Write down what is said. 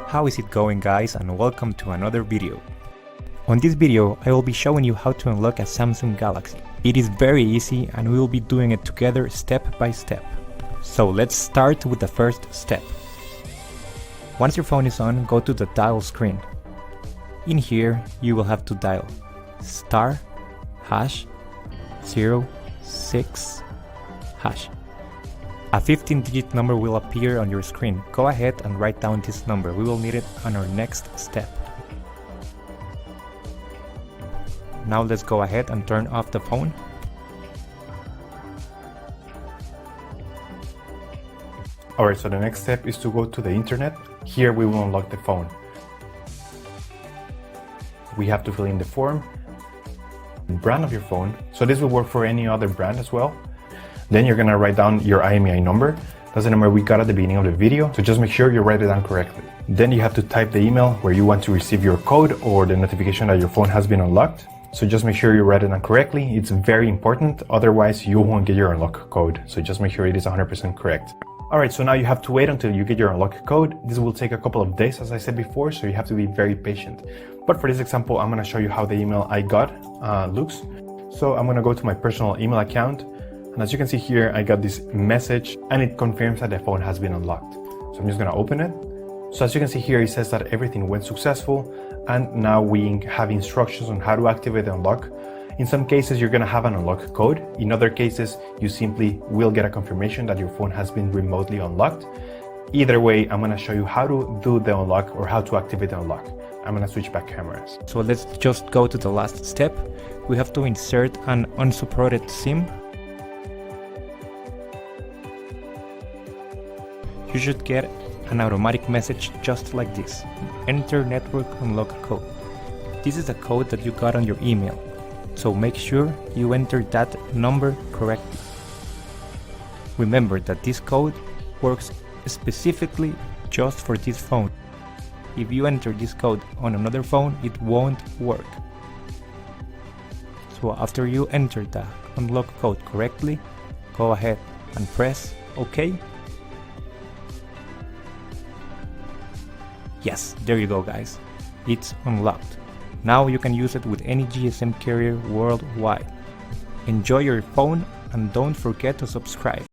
How is it going, guys, and welcome to another video. On this video I will be showing you how to unlock a Samsung Galaxy. It is very easy and we will be doing it together step by step. So let's start with the first step. Once your phone is on, go to the dial screen. In here you will have to dial *#06#. A 15-digit number will appear on your screen. Go ahead and write down this number. We will need it on our next step. Now let's go ahead and turn off the phone. Alright, so the next step is to go to the internet. Here we will unlock the phone. We have to fill in the form, brand of your phone. So this will work for any other brand as well. Then you're gonna write down your IMEI number. That's the number we got at the beginning of the video, so just make sure you write it down correctly. Then you have to type the email where you want to receive your code or the notification that your phone has been unlocked. So just make sure you write it down correctly. It's very important, otherwise you won't get your unlock code. So just make sure it is 100% correct. Alright, so now you have to wait until you get your unlock code. This will take a couple of days, as I said before, so you have to be very patient. But for this example, I'm gonna show you how the email I got looks. So I'm gonna go to my personal email account. And as you can see here, I got this message and it confirms that the phone has been unlocked. So I'm just gonna open it. So as you can see here, it says that everything went successful and now we have instructions on how to activate the unlock. In some cases, you're gonna have an unlock code. In other cases, you simply will get a confirmation that your phone has been remotely unlocked. Either way, I'm gonna show you how to do the unlock or how to activate the unlock. I'm gonna switch back cameras. So let's just go to the last step. We have to insert an unsupported SIM. You should get an automatic message just like this. Enter network unlock code. This is the code that you got on your email. So make sure you enter that number correctly. Remember that this code works specifically just for this phone. If you enter this code on another phone, it won't work. So after you enter the unlock code correctly, go ahead and press OK. Yes, there you go, guys. It's unlocked. Now you can use it with any GSM carrier worldwide. Enjoy your phone and don't forget to subscribe.